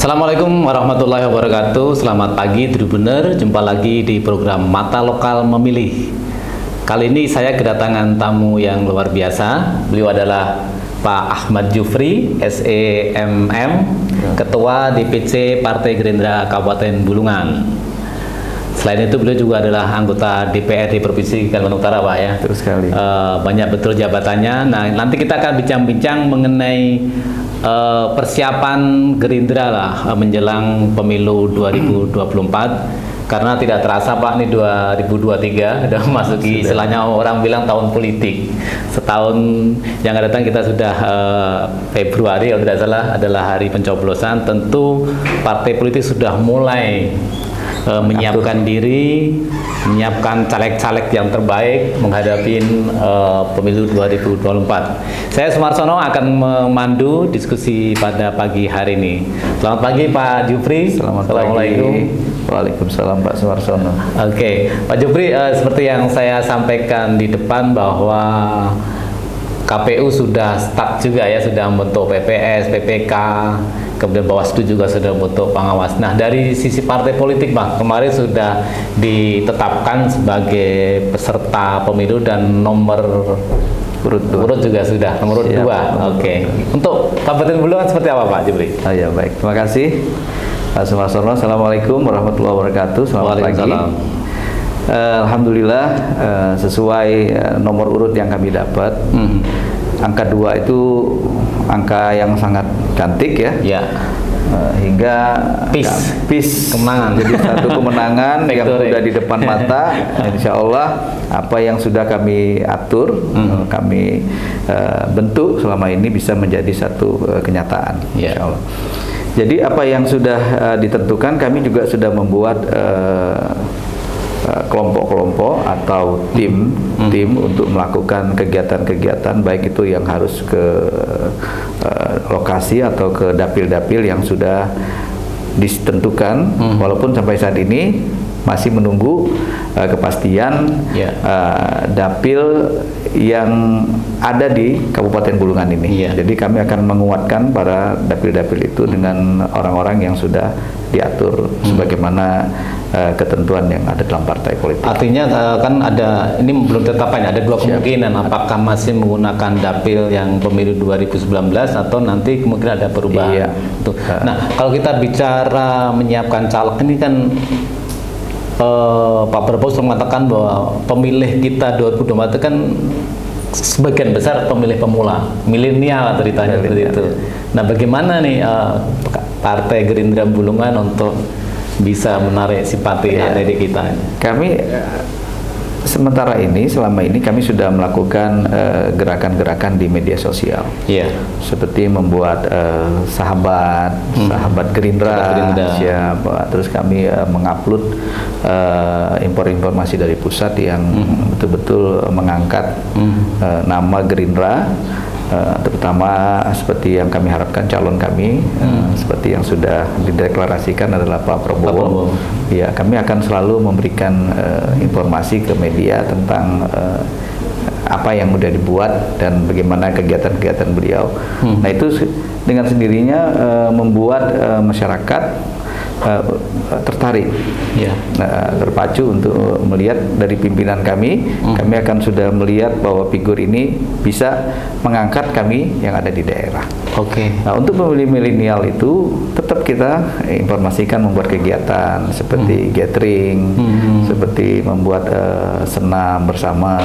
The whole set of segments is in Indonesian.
Assalamualaikum warahmatullahi wabarakatuh. Selamat pagi Tribuner, jumpa lagi di program Mata Lokal Memilih. Kali ini saya kedatangan tamu yang luar biasa. Beliau adalah Pak Ahmad Jufri, SEMM, Ketua DPC Partai Gerindra Kabupaten Bulungan. Selain itu beliau juga adalah anggota DPRD Provinsi Kalimantan Utara, Pak ya. Terus sekali. Banyak betul jabatannya. Nah, nanti kita akan bincang-bincang mengenai persiapan Gerindra lah menjelang pemilu 2024, karena tidak terasa Pak, ini 2023 sudah memasuki istilahnya orang bilang tahun politik. Setahun yang akan datang kita sudah Februari kalau tidak salah adalah hari pencoblosan. Tentu partai politik sudah mulai menyiapkan diri, menyiapkan caleg-caleg yang terbaik menghadapi pemilu 2024. Saya Sumarsono akan memandu diskusi pada pagi hari ini. Selamat pagi Pak Jufri. Assalamualaikum. Waalaikumsalam Pak Sumarsono. Oke, Pak Jufri, seperti yang saya sampaikan di depan bahwa KPU sudah start juga ya, sudah membentuk PPS, PPK, kemudian Bawaslu juga sudah membentuk pengawas. Nah, dari sisi partai politik, Bang, kemarin sudah ditetapkan sebagai peserta pemilu dan nomor urut juga sudah, nomor urut 2. Oke. Untuk Kabupaten Bulungan seperti apa Pak Jufri? Ya baik, terima kasih Pak Sumarsono. Assalamualaikum warahmatullahi wabarakatuh. Selamat pagi. Alhamdulillah, sesuai nomor urut yang kami dapat, angka 2 itu angka yang sangat cantik ya. Ya. Hingga peace kemenangan. Jadi satu kemenangan yang sudah di depan mata. Insya Allah apa yang sudah kami atur, kami bentuk selama ini bisa menjadi satu kenyataan. Insya Allah. Jadi apa yang sudah ditentukan, kami juga sudah membuat kelompok-kelompok atau tim untuk melakukan kegiatan-kegiatan, baik itu yang harus ke lokasi atau ke dapil-dapil yang sudah ditentukan, walaupun sampai saat ini masih menunggu kepastian dapil yang ada di Kabupaten Bulungan ini. Jadi kami akan menguatkan para dapil-dapil itu dengan orang-orang yang sudah diatur sebagaimana ketentuan yang ada dalam partai politik. Artinya kan ada, ini belum tetapkan, ada dua kemungkinan, apakah masih menggunakan dapil yang pemilu 2019 atau nanti kemungkinan ada perubahan. Nah, kalau kita bicara menyiapkan caleg ini kan Pak Prabowo sudah mengatakan bahwa pemilih kita 2024 itu kan sebagian besar pemilih pemula, milenial ceritanya seperti itu. Nah, bagaimana nih Partai Gerindra Bulungan untuk bisa menarik simpati dari kita? Kami sementara ini, selama ini kami sudah melakukan gerakan-gerakan di media sosial, seperti membuat sahabat Gerindra, terus kami mengupload informasi dari pusat yang betul-betul mengangkat nama Gerindra, terutama seperti yang kami harapkan calon kami, seperti yang sudah dideklarasikan adalah Pak Prabowo. Ya, kami akan selalu memberikan informasi ke media tentang apa yang sudah dibuat dan bagaimana kegiatan-kegiatan beliau. Nah, itu dengan sendirinya membuat masyarakat tertarik, terpacu untuk melihat dari pimpinan kami. Kami akan sudah melihat bahwa figur ini bisa mengangkat kami yang ada di daerah. Nah, untuk pemilih milenial itu tetap kita informasikan, membuat kegiatan seperti gathering, seperti membuat senam bersama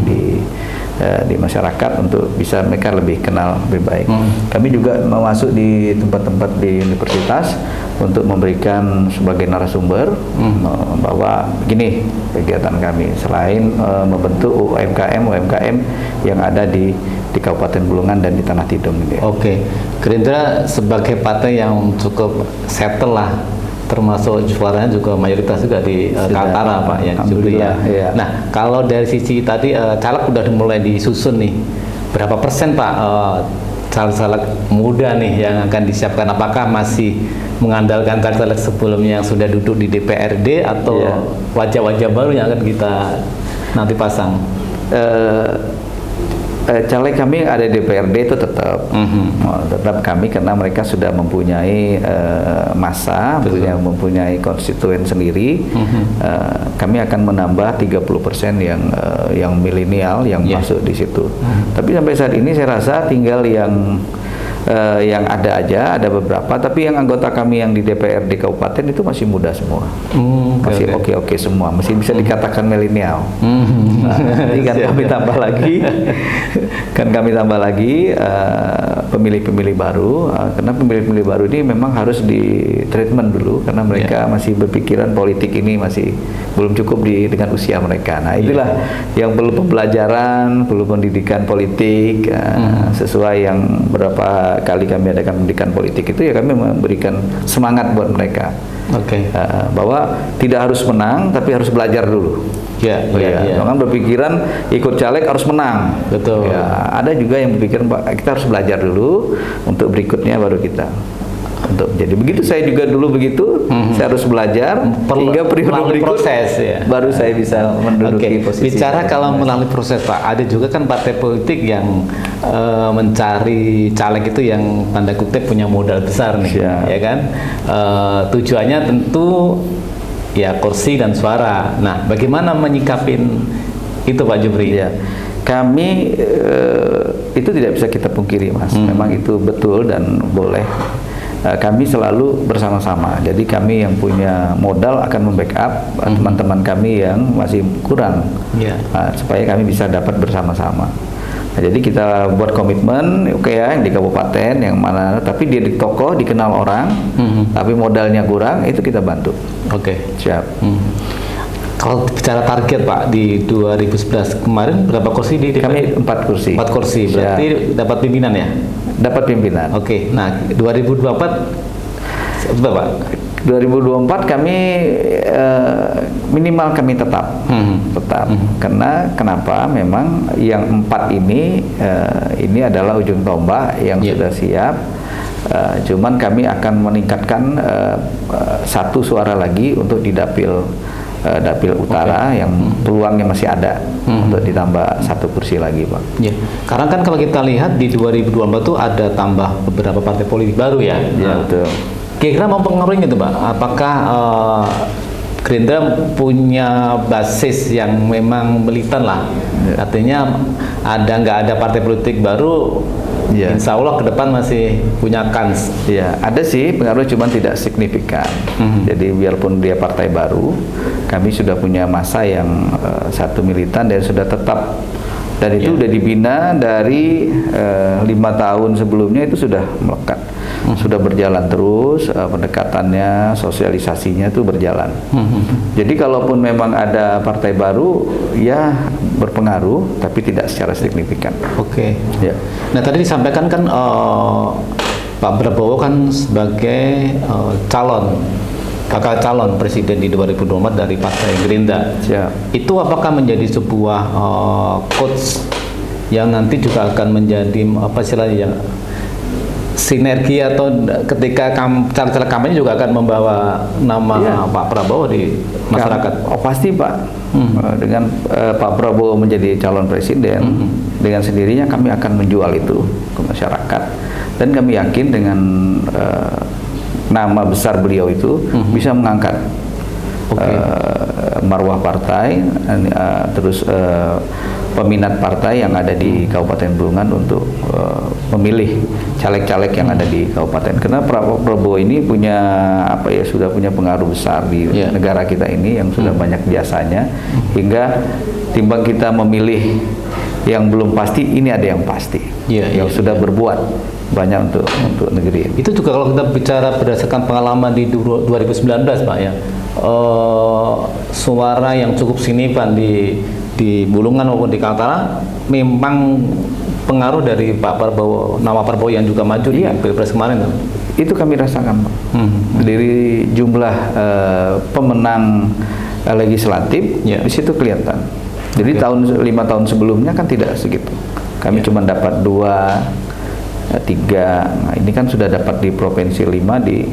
di masyarakat untuk bisa mereka lebih kenal lebih baik. Kami juga masuk di tempat-tempat di universitas untuk memberikan sebagai narasumber bahwa begini kegiatan kami, selain membentuk UMKM yang ada di Kabupaten Bulungan dan di Tanah Tidung. Gerindra sebagai partai yang cukup settle lah, termasuk suaranya juga mayoritas juga di Kaltara Pak ya. Nah, kalau dari sisi tadi caleg udah mulai disusun nih, berapa persen Pak caleg-caleg muda nih yang akan disiapkan? Apakah masih mengandalkan caleg-caleg sebelumnya yang sudah duduk di DPRD atau wajah-wajah baru yang akan kita nanti pasang? caleg kami ada di DPRD itu tetap, tetap kami karena mereka sudah mempunyai massa, mempunyai konstituen sendiri. Kami akan menambah 30% yang milenial yang masuk di situ. Tapi sampai saat ini saya rasa tinggal yang ada aja, ada beberapa, tapi yang anggota kami yang di DPRD kabupaten itu masih muda semua, masih oke semua, masih bisa dikatakan milenial. Jadi kami tambah lagi, pemilih-pemilih baru, karena pemilih-pemilih baru ini memang harus di treatment dulu, karena mereka masih berpikiran politik ini masih belum cukup dengan usia mereka. Nah itulah yang perlu pembelajaran, perlu pendidikan politik, sesuai yang berapa kali kami adakan pendidikan politik itu, ya kami memberikan semangat buat mereka, bahwa tidak harus menang tapi harus belajar dulu. Jangan berpikiran ikut caleg harus menang. Betul. Ada juga yang berpikir kita harus belajar dulu untuk berikutnya baru kita untuk jadi begitu. Saya juga dulu begitu, saya harus belajar hingga periode berikut proses, baru saya bisa menduduki posisi. Bicara kalau melalui proses, Pak, ada juga kan partai politik yang mencari caleg itu yang tanda kutip punya modal besar nih, ya kan? Tujuannya tentu ya kursi dan suara. Nah, bagaimana menyikapin itu, Pak Jupri? Kami itu tidak bisa kita pungkiri, Mas. Memang itu betul dan boleh. Kami selalu bersama-sama. Jadi kami yang punya modal akan membackup teman-teman kami yang masih kurang, supaya kami bisa dapat bersama-sama. Nah, jadi kita buat komitmen, yang di kabupaten yang mana, tapi dia di tokoh dikenal orang, tapi modalnya kurang, itu kita bantu. Siap. Kalau bicara target, Pak, di 2011 kemarin berapa kursi di DPR? Kami 4 kursi. 4 kursi, berarti dapat pimpinan ya? Dapat pimpinan. Nah 2024 berapa? 2024 kami minimal kami tetap, karena kenapa? Memang yang 4 ini adalah ujung tombak yang sudah siap. Cuman kami akan meningkatkan 1 suara lagi untuk di dapil utara yang peluangnya masih ada untuk ditambah 1 kursi lagi, Pak. Karena kan kalau kita lihat di 2024 tuh ada tambah beberapa partai politik baru ya. Betul. Kira-kira mempengaruhi itu, Pak? Apakah Gerindra punya basis yang memang militan lah? Artinya nggak ada partai politik baru, insya Allah ke depan masih punya kans. Ada sih pengaruh, cuman tidak signifikan. Jadi biarpun dia partai baru, kami sudah punya massa yang satu militan dan sudah tetap, dan itu sudah dibina dari 5 tahun sebelumnya, itu sudah melekat, sudah berjalan terus, pendekatannya, sosialisasinya itu berjalan. Jadi kalaupun memang ada partai baru, ya berpengaruh, tapi tidak secara signifikan. Nah tadi disampaikan kan Pak Prabowo kan sebagai bakal calon presiden di 2024 dari Partai Gerindra. Itu apakah menjadi sebuah coach yang nanti juga akan menjadi apa istilahnya, sinergi, atau ketika cara kampanye juga akan membawa nama Pak Prabowo di masyarakat? Pasti, Pak. Dengan Pak Prabowo menjadi calon presiden, dengan sendirinya kami akan menjual itu ke masyarakat, dan kami yakin dengan nama besar beliau itu bisa mengangkat marwah partai, terus peminat partai yang ada di Kabupaten Bulungan untuk memilih caleg-caleg yang ada di kabupaten. Karena Pak Prabowo ini punya sudah punya pengaruh besar di negara kita ini, yang sudah banyak jasanya, hingga timbang kita memilih yang belum pasti, ini ada yang pasti, yang sudah berbuat banyak untuk negeri ini. Itu juga kalau kita bicara berdasarkan pengalaman di 2019, Pak, ya, suara yang cukup signifikan di Bulungan maupun di Kaltara memang pengaruh dari Pak Prabowo, nama Prabowo yang juga maju di Pilpres kemarin. Itu kami rasakan, Pak. Dari jumlah pemenang legislatif, di situ kelihatan. Jadi 5 tahun sebelumnya kan tidak segitu. Kami cuma dapat 2, 3. Nah, ini kan sudah dapat di provinsi 5, di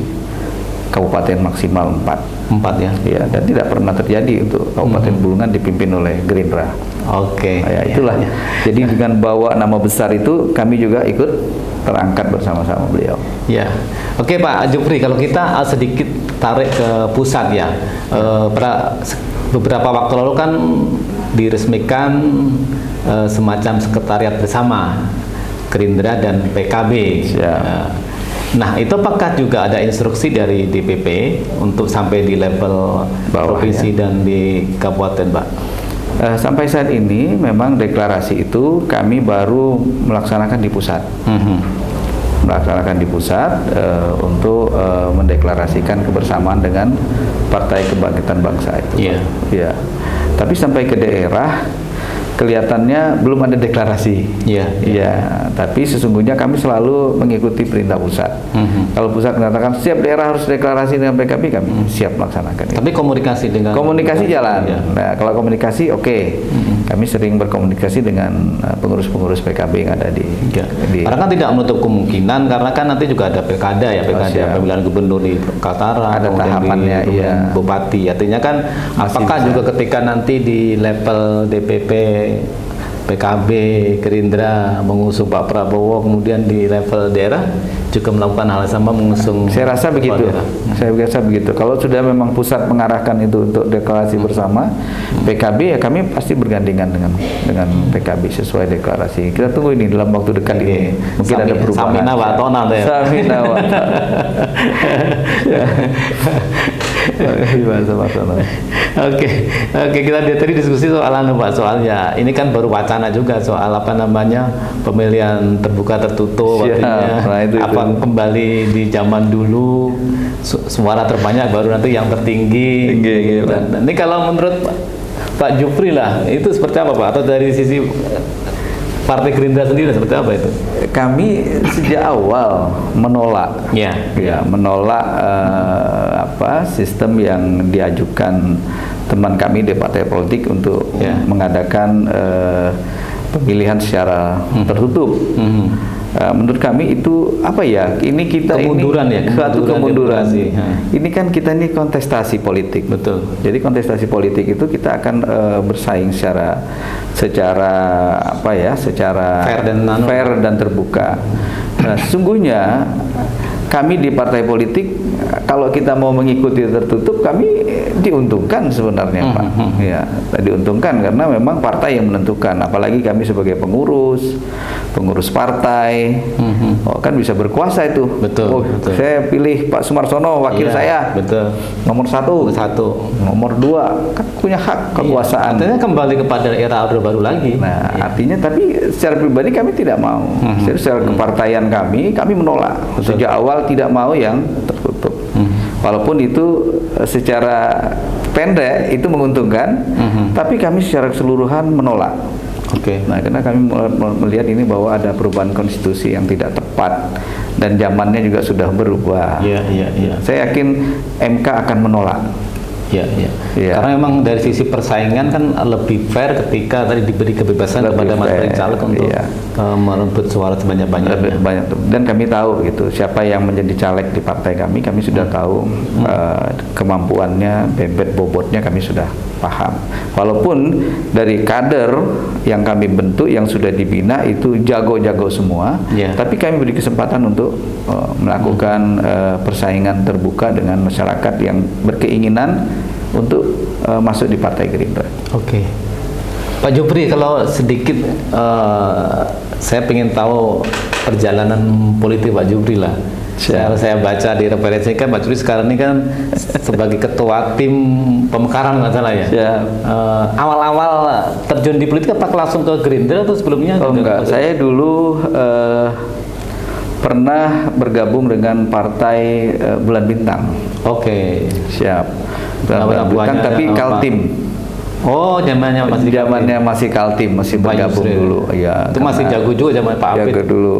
kabupaten maksimal 4. 4 ya. Ya, dan tidak pernah terjadi untuk Kabupaten Bulungan dipimpin oleh Gerindra. Oke. Ya, itulah. Ya. Jadi dengan bawa nama besar itu kami juga ikut terangkat bersama-sama beliau. Ya. Oke Pak Jupri, kalau kita sedikit tarik ke pusat ya. Beberapa waktu lalu kan diresmikan semacam sekretariat bersama Gerindra dan PKB. Nah, itu apakah juga ada instruksi dari DPP untuk sampai di level bawah, provinsi dan di kabupaten, Pak? Sampai saat ini memang deklarasi itu kami baru melaksanakan di pusat. Melaksanakan di pusat untuk mendeklarasikan kebersamaan dengan Partai Kebangkitan Bangsa itu. Ya. Tapi sampai ke daerah kelihatannya belum ada deklarasi. Tapi sesungguhnya kami selalu mengikuti perintah pusat. Kalau pusat mengatakan setiap daerah harus deklarasi dengan PKB, kami siap melaksanakan. Tapi komunikasi dengan jalan. Nah, kalau komunikasi oke. Kami sering berkomunikasi dengan pengurus-pengurus PKB yang ada di karena kan tidak menutup kemungkinan, karena kan nanti juga ada pilkada ya, pemilihan gubernur di Kaltara, ada tahapannya, bupati. Artinya kan apakah juga ketika nanti di level DPP PKB, Gerindra mengusung Pak Prabowo, kemudian di level daerah juga melakukan hal sama mengusung. Saya rasa begitu. Saya rasa begitu. Kalau sudah memang pusat mengarahkan itu untuk deklarasi bersama PKB, ya kami pasti bergandengan dengan PKB sesuai deklarasi. Kita tunggu ini dalam waktu dekat ini. Mungkin ada perubahan. Samina Watona ya. Samina Watona. Oke, kita tadi diskusi soal Pak, soalnya ini kan baru wacana juga soal pemilihan terbuka tertutup, artinya kembali di zaman dulu suara terbanyak baru nanti yang tertinggi. Dan ini kalau menurut Pak Jupri lah, itu seperti apa Pak? Atau dari sisi Partai Gerindra sendiri seperti apa itu? Kami sejak awal menolak, menolak sistem yang diajukan teman kami di partai politik untuk mengadakan pemilihan secara tertutup. Menurut kami itu ini kita kemunduran suatu kemunduran. Ini kan kita ini kontestasi politik. Betul. Jadi kontestasi politik itu kita akan bersaing secara fair dan terbuka. Nah, sesungguhnya kami di partai politik kalau kita mau mengikuti tertutup, kami diuntungkan sebenarnya, Pak. Ya, diuntungkan karena memang partai yang menentukan. Apalagi kami sebagai pengurus partai, kan bisa berkuasa itu. Betul. Saya pilih Pak Sumarsono wakil saya. Betul. Nomor 1, nomor 2, kan punya hak kekuasaan. Artinya kembali kepada era Orde Baru lagi. Nah, artinya tapi secara pribadi kami tidak mau. Secara kepartaian kami menolak. Sejak awal tidak mau yang tertutup. Walaupun itu secara pendek itu menguntungkan, tapi kami secara keseluruhan menolak. Nah, karena kami melihat ini bahwa ada perubahan konstitusi yang tidak tepat dan zamannya juga sudah berubah. Saya yakin MK akan menolak. Karena memang dari sisi persaingan kan lebih fair ketika tadi diberi kebebasan kepada mas caleg untuk merebut suara sebanyak-banyaknya. Dan kami tahu gitu siapa yang menjadi caleg di partai kami sudah tahu kemampuannya, bebet bobotnya kami sudah paham. Walaupun dari kader yang kami bentuk yang sudah dibina itu jago-jago semua, tapi kami beri kesempatan untuk melakukan persaingan terbuka dengan masyarakat yang berkeinginan untuk masuk di Partai Gerindra. Pak Jupri, kalau sedikit saya ingin tahu perjalanan politik Pak Jupri lah. Saya baca di referensi kan Pak Jupri sekarang ini kan sebagai ketua tim pemekaran nggak salah ya. Awal-awal terjun di politik apakah langsung ke Gerindra atau sebelumnya? Enggak, saya dulu pernah bergabung dengan Partai Bulan Bintang. Bukan, tapi Kaltim. Zamannya masih Kaltim, masih bergabung dulu. Itu masih jago juga zaman Pak Apit. Jago dulu.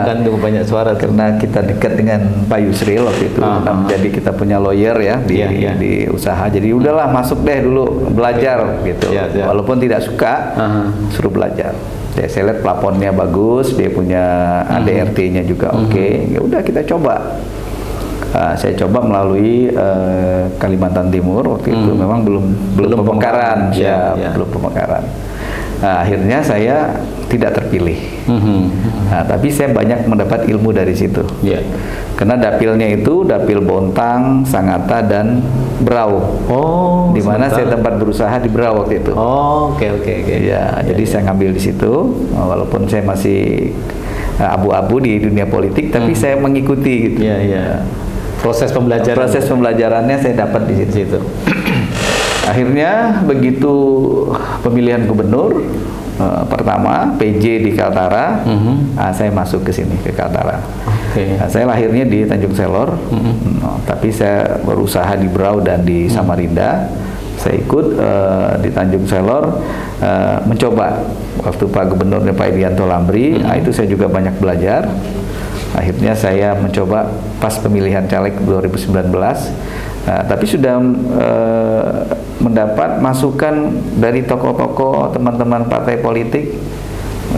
Kan banyak suara karena kita dekat dengan Pak Yusril waktu itu. Jadi kita punya lawyer di usaha. Jadi udahlah masuk deh dulu belajar gitu. Walaupun tidak suka, suruh belajar. Saya lihat plafonnya bagus, dia punya ADRT-nya juga ya udah kita coba. Saya coba melalui Kalimantan Timur waktu itu memang belum pemekaran, belum pemekaran. Nah, akhirnya saya tidak terpilih. Nah, tapi saya banyak mendapat ilmu dari situ. Karena dapilnya itu dapil Bontang, Sangatta dan Berau. Di mana saya tempat berusaha di Berau waktu itu. Oke. Ya, jadi saya ngambil di situ, walaupun saya masih abu-abu di dunia politik, tapi saya mengikuti gitu. Proses pembelajarannya saya dapat di situ. Akhirnya begitu pemilihan gubernur pertama PJ di Kaltara, saya masuk ke sini ke Kaltara. Nah, saya lahirnya di Tanjung Selor, tapi saya berusaha di Berau dan di Samarinda. Saya ikut di Tanjung Selor mencoba waktu Pak Gubernurnya Pak Irianto Lambri. Itu saya juga banyak belajar. Akhirnya saya mencoba pas pemilihan caleg 2019. Tapi sudah mendapat masukan dari tokoh-tokoh teman-teman partai politik.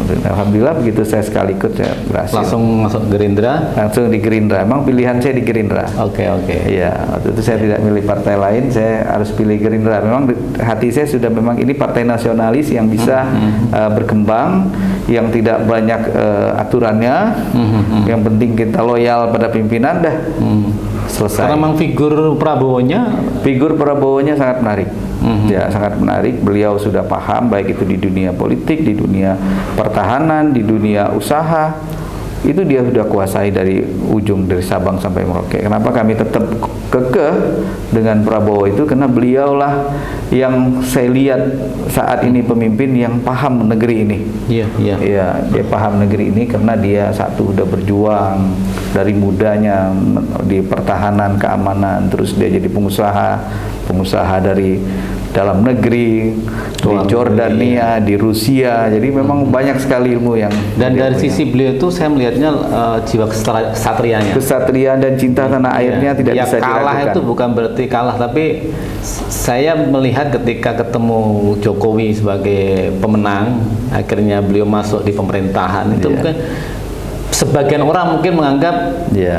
Alhamdulillah begitu saya sekali ikut saya berhasil. Langsung masuk Gerindra? Langsung di Gerindra. Emang pilihan saya di Gerindra. Oke. Iya, waktu itu saya tidak milih partai lain, saya harus pilih Gerindra. Memang hati saya sudah memang ini partai nasionalis yang bisa berkembang, yang tidak banyak aturannya. Yang penting kita loyal pada pimpinan dah. Selesai. Karena memang figur Prabowo-nya sangat menarik. Ya, sangat menarik. Beliau sudah paham baik itu di dunia politik, di dunia pertahanan, di dunia usaha. Itu dia sudah kuasai dari ujung, dari Sabang sampai Merauke. Kenapa kami tetap kekeh dengan Prabowo itu? Karena beliaulah yang saya lihat saat ini pemimpin yang paham negeri ini. Iya, dia paham negeri ini karena dia satu udah berjuang dari mudanya di pertahanan, keamanan, terus dia jadi pengusaha dari dalam negeri, di Jordania, di Rusia. Jadi memang banyak sekali ilmu yang. Dan dari sisi beliau itu saya melihatnya jiwa kesatrianya. Kesatriaan dan cinta tanah airnya tidak bisa diragukan. Kalah itu bukan berarti kalah, tapi saya melihat ketika ketemu Jokowi sebagai pemenang, akhirnya beliau masuk di pemerintahan itu mungkin sebagian orang mungkin menganggap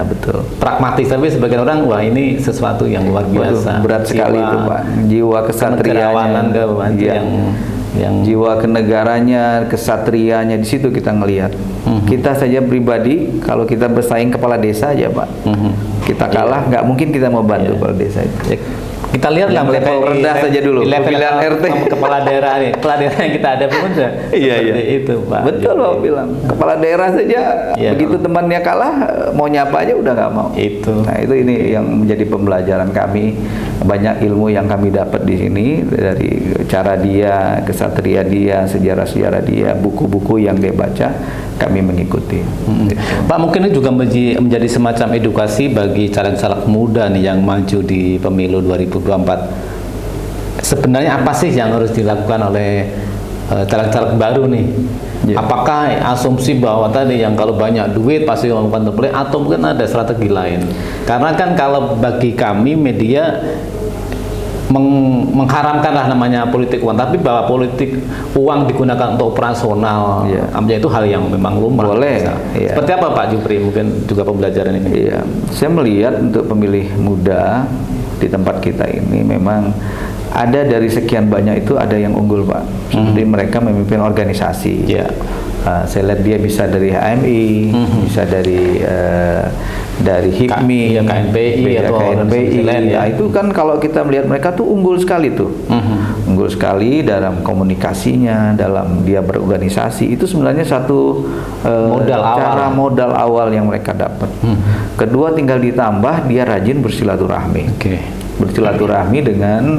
betul pragmatis, tapi sebagian orang wah ini sesuatu yang luar biasa. Berat sekali itu Pak, jiwa kesatrianya, yang jiwa kenegaranya, kesatrianya di situ kita ngelihat. Kita saja pribadi kalau kita bersaing kepala desa aja Pak, kita kalah nggak mungkin kita mau bantu kepala desa itu. Kita lihat lah level rendah saja dulu. Level RT kepala daerah nih, kepala daerah yang kita ada pun itu Pak. Betul Pak bilang. Kepala daerah saja begitu temannya kalah mau nyapa aja udah nggak mau. Nah itu ini yang menjadi pembelajaran kami. Banyak ilmu yang kami dapat di sini dari cara dia, kesatria dia, sejarah-sejarah dia, buku-buku yang dia baca, kami mengikuti. Pak, mungkin ini juga menjadi semacam edukasi bagi caleg-caleg muda nih yang maju di pemilu 2024. Sebenarnya apa sih yang harus dilakukan oleh caleg-caleg baru nih? Apakah asumsi bahwa tadi yang kalau banyak duit pasti melakukan terpilih, atau mungkin ada strategi lain? Karena kan kalau bagi kami media mengharamkanlah namanya politik uang, tapi bahwa politik uang digunakan untuk operasional, itu hal yang memang lumrah. Boleh. Seperti apa Pak Jupri? Mungkin juga pembelajaran ini. Saya melihat untuk pemilih muda di tempat kita ini memang ada dari sekian banyak itu ada yang unggul Pak. Seperti mereka memimpin organisasi. Saya lihat dia bisa dari HMI, bisa dari HIPMI, KNPI atau KNPI. Itu kan kalau kita melihat mereka tuh unggul sekali tuh. Unggul sekali dalam komunikasinya, dalam dia berorganisasi. Itu sebenarnya satu modal awal yang mereka dapat. Kedua tinggal ditambah dia rajin bersilaturahmi. Bersilaturahmi dengan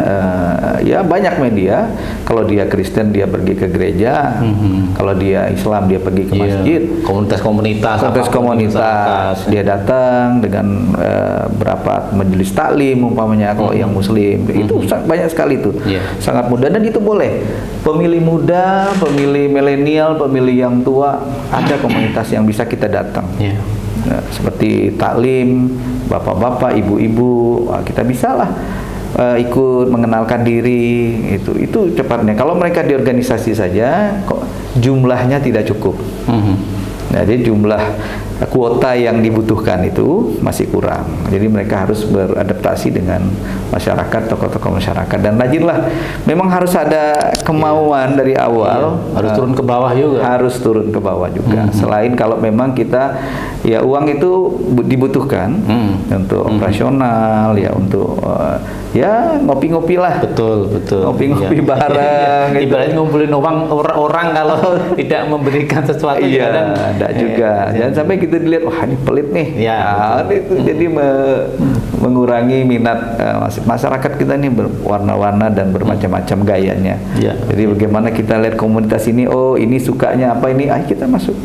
banyak media. Kalau dia Kristen dia pergi ke gereja, kalau dia Islam dia pergi ke masjid, komunitas dia datang dengan berapa majelis taklim umpamanya. Kalau yang Muslim itu banyak sekali tuh, sangat mudah. Dan itu boleh pemilih muda, pemilih milenial, pemilih yang tua, ada komunitas yang bisa kita datang. Seperti taklim, bapak-bapak, ibu-ibu, kita bisalah ikut mengenalkan diri. Itu cepatnya. Kalau mereka di organisasi saja, kok jumlahnya tidak cukup. Jadi jumlah kuota yang dibutuhkan itu masih kurang. Jadi mereka harus beradaptasi dengan masyarakat, tokoh-tokoh masyarakat, dan rajinlah. Memang harus ada kemauan dari awal. Harus turun ke bawah juga. Harus turun ke bawah juga. Selain kalau memang kita ya uang itu dibutuhkan untuk operasional, ya untuk ya ngopi-ngopi lah. Betul. Ngopi-ngopi bareng. Gitu. Ibaratnya ngumpulin orang kalau tidak memberikan sesuatu. Iya, enggak juga. Jangan sampai kita dilihat, wah ini pelit nih. Iya. Itu jadi mengurangi minat masyarakat kita nih, berwarna-warna dan bermacam-macam gayanya. Iya. Jadi bagaimana kita lihat komunitas ini, oh ini sukanya apa ini, ayo kita masuk.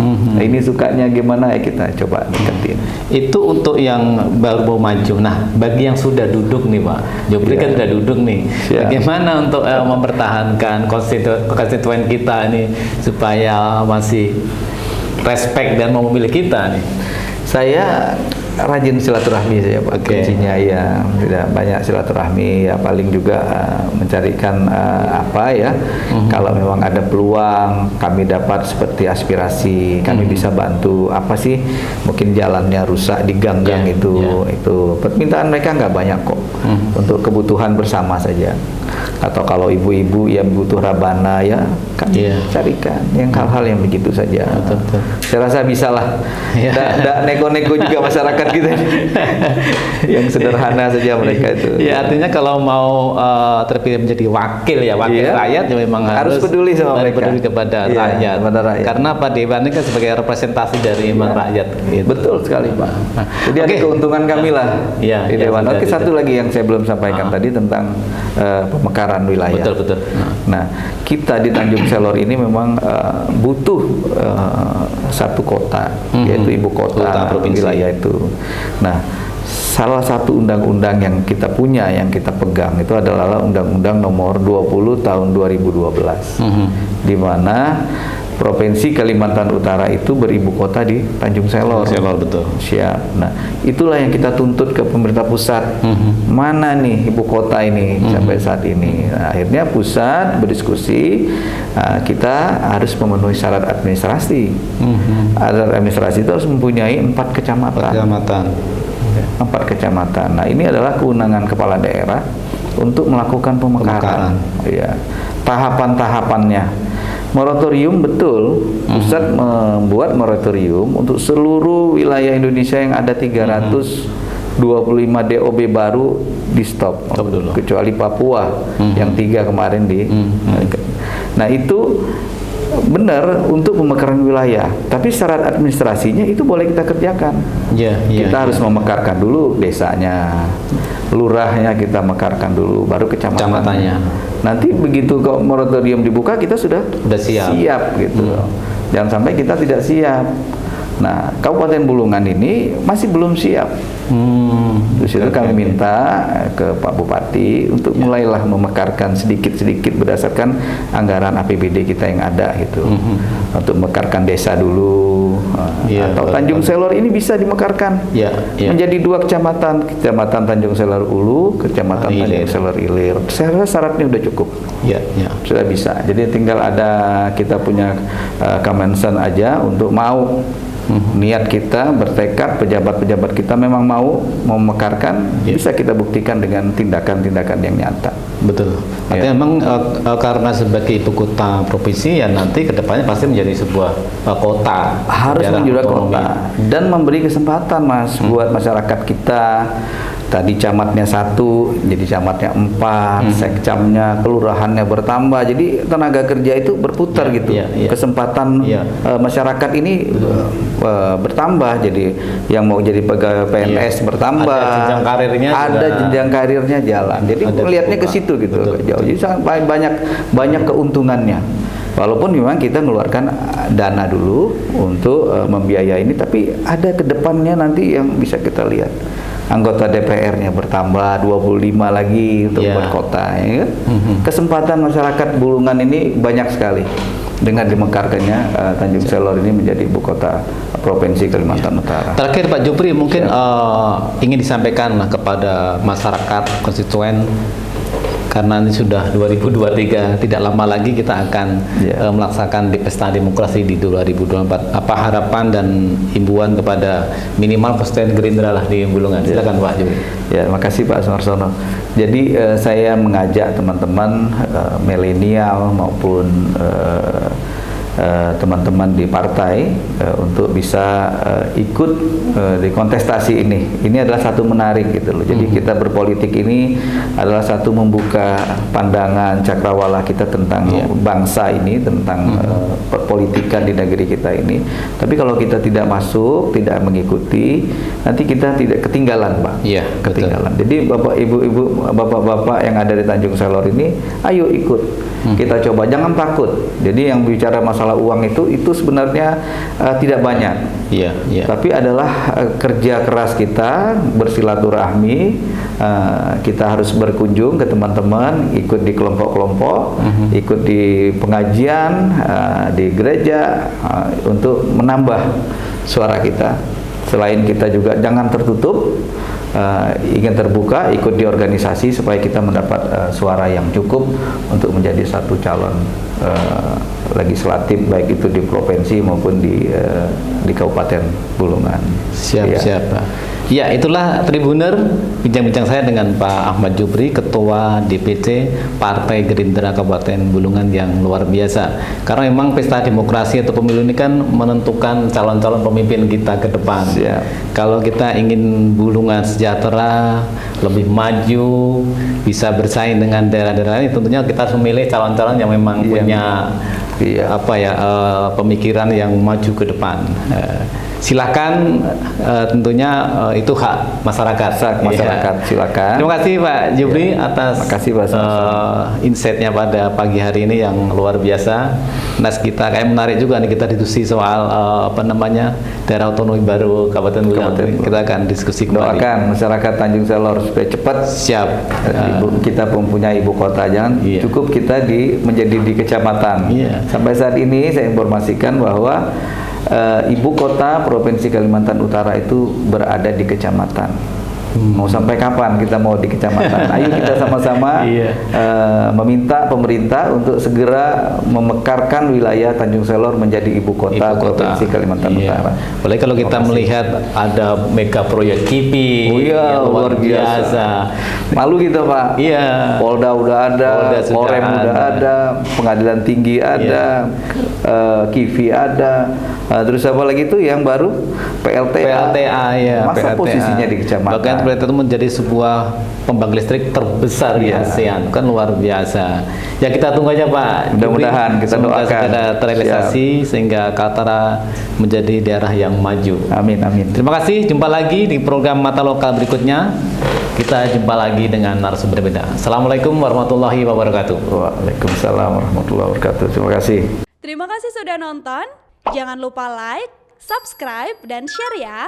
Nah, ini sukanya gimana, ya kita coba deketin. Itu untuk yang baru mau maju. Nah, bagi yang sudah duduk nih Pak, Jupri kan sudah duduk nih. Bagaimana untuk mempertahankan konstituen kita nih supaya masih respect dan mau memilih kita nih? Saya rajin silaturahmi saja Pak. Kuncinya ya tidak banyak silaturahmi, ya paling juga mencarikan apa ya, kalau memang ada peluang kami dapat seperti aspirasi, kami bisa bantu apa sih, mungkin jalannya rusak di gang-gang itu permintaan mereka nggak banyak kok, untuk kebutuhan bersama saja. Atau kalau ibu-ibu yang butuh rabana, ya kami carikan yang hal-hal yang begitu saja. Betul. Saya rasa bisa lah. Nggak neko-neko juga masyarakat kita yang sederhana saja mereka itu. Ya, artinya kalau mau terpilih menjadi wakil rakyat, ya memang harus peduli sama mereka, peduli kepada rakyat. Karena Pak Dewan ini kan sebagai representasi dari rakyat. Gitu. Betul sekali Pak. Jadi ada keuntungan kami lah di Dewan. Oke, satu lagi yang saya belum sampaikan tadi tentang pemekaran wilayah. Betul. Nah, kita di Tanjung Selor ini memang butuh satu kota, yaitu ibu kota wilayah itu. Nah, salah satu undang-undang yang kita punya, yang kita pegang itu adalah Undang-Undang Nomor 20 Tahun 2012, di mana Provinsi Kalimantan Utara itu beribu kota di Tanjung Selor. Betul. Siap. Nah, itulah yang kita tuntut ke pemerintah pusat. Mana nih ibu kota ini sampai saat ini? Nah, akhirnya pusat berdiskusi, kita harus memenuhi syarat administrasi. Syarat administrasi itu harus mempunyai 4 kecamatan. 4 kecamatan. Nah, ini adalah kewenangan kepala daerah untuk melakukan pemekaran. Ya. Tahapan-tahapannya. Moratorium, betul, pusat membuat moratorium untuk seluruh wilayah Indonesia yang ada 325 DOB baru di stop, kecuali Papua yang 3 kemarin di. Nah, itu benar untuk pemekaran wilayah, tapi syarat administrasinya itu boleh kita kerjakan. Kita harus memekarkan dulu desanya, lurahnya kita mekarkan dulu, baru kecamatannya. Nanti begitu kok moratorium dibuka, kita sudah siap gitu. Jangan sampai kita tidak siap. Nah, Kabupaten Bulungan ini masih belum siap. Terus itu kami minta ke Pak Bupati untuk mulailah memekarkan sedikit-sedikit berdasarkan anggaran APBD kita yang ada gitu. Untuk memekarkan desa dulu. Atau Tanjung Selor ini bisa dimekarkan menjadi 2 kecamatan, Kecamatan Tanjung Selor Ulu, Kecamatan Tanjung Selor Ilir. Saya rasa syaratnya sudah cukup. Sudah bisa. Jadi tinggal ada kita punya Kemensan aja untuk mau. Niat kita bertekad, pejabat-pejabat kita memang mau memekarkan, bisa kita buktikan dengan tindakan-tindakan yang nyata. Betul. Artinya memang karena sebagai ibu kota provinsi, ya nanti kedepannya pasti menjadi sebuah kota. Harus menjadi kota dan memberi kesempatan Mas buat masyarakat kita. Tadi camatnya 1, jadi camatnya 4, sekcamnya, kelurahannya bertambah. Jadi tenaga kerja itu berputar gitu. Kesempatan masyarakat ini bertambah. Jadi yang mau jadi pegawai PNS bertambah. Ada jenjang karirnya jalan. Jadi melihatnya ke situ gitu. Jadi sangat banyak keuntungannya. Walaupun memang kita mengeluarkan dana dulu untuk membiayai ini, tapi ada ke depannya nanti yang bisa kita lihat. Anggota DPR-nya bertambah 25 lagi untuk berkota, ya kan? Kesempatan masyarakat Bulungan ini banyak sekali dengan dimekarkannya Tanjung Selor ini menjadi ibu kota Provinsi Kalimantan Utara. Terakhir Pak Jupri, mungkin ingin disampaikan kepada masyarakat konstituen karena ini sudah 2023, tidak lama lagi kita akan melaksanakan di pesta demokrasi di 2024. Apa harapan dan himbauan kepada minimal konstituen Gerindra lah di Bulungan? Silakan Pak Juri. Ya, makasih Pak Sumarsono. Jadi saya mengajak teman-teman milenial maupun teman-teman di partai untuk bisa ikut di kontestasi ini. Ini adalah satu menarik gitu loh. Jadi kita berpolitik ini adalah satu membuka pandangan cakrawala kita tentang bangsa ini, tentang perpolitikan di negeri kita ini. Tapi kalau kita tidak masuk, tidak mengikuti, nanti kita tidak ketinggalan, Pak. Iya, ketinggalan. Betul. Jadi Bapak Ibu, Bapak-bapak yang ada di Tanjung Selor ini, ayo ikut. Kita coba, jangan takut. Jadi yang bicara masalah uang itu sebenarnya tidak banyak. Iya, iya. Tapi adalah kerja keras kita, bersilaturahmi, kita harus berkunjung ke teman-teman, ikut di kelompok-kelompok, ikut di pengajian, di gereja, untuk menambah suara kita. Selain kita juga jangan tertutup, ingin terbuka, ikut di organisasi supaya kita mendapat suara yang cukup untuk menjadi satu calon legislatif, baik itu di provinsi maupun di Kabupaten Bulungan. Siap. Ya, itulah Tribuner, bincang-bincang saya dengan Pak Ahmad Jupri, Ketua DPC Partai Gerindra Kabupaten Bulungan yang luar biasa. Karena memang pesta demokrasi atau pemilu ini kan menentukan calon-calon pemimpin kita ke depan. Kalau kita ingin Bulungan sejahtera, lebih maju, bisa bersaing dengan daerah-daerah lain, tentunya kita harus memilih calon-calon yang memang punya pemikiran yang maju ke depan. Silakan, tentunya itu hak masyarakat. Silakan. Terima kasih Pak Jupri atas insight-nya pada pagi hari ini yang luar biasa. Nas kita kayak menarik juga nih, kita diskusi soal daerah otonomi baru Kabupaten Bulungan. Kita akan diskusi kembali. Doakan masyarakat Tanjung Selor supaya cepat. Siap. Kita mempunyai ibu kota, jangan cukup kita menjadi di kecamatan. Sampai saat ini saya informasikan bahwa ibu kota Provinsi Kalimantan Utara itu berada di kecamatan. Mau sampai kapan kita mau di kecamatan? Ayo kita sama-sama meminta pemerintah untuk segera memekarkan wilayah Tanjung Selor menjadi ibu kota Provinsi Kalimantan Utara. Apalagi kalau kita melihat ada mega proyek KIPI yang luar biasa. Malu kita Pak. Polda udah ada, Polrem udah ada, Pengadilan Tinggi ada, KIPI ada. Terus apa lagi itu yang baru? PLTA Masa posisinya di kecamatan? Bahkan PLTA itu menjadi sebuah pembangkit listrik terbesar di ASEAN, kan luar biasa. Ya kita tunggu aja Pak. Mudah-mudahan kita doakan segera terrealisasi sehingga Kaltara menjadi daerah yang maju. Amin. Terima kasih. Jumpa lagi di program Mata Lokal berikutnya. Kita jumpa lagi dengan narasumber berbeda. Assalamualaikum warahmatullahi wabarakatuh. Waalaikumsalam warahmatullahi wabarakatuh. Terima kasih. Terima kasih sudah nonton. Jangan lupa like, subscribe, dan share ya.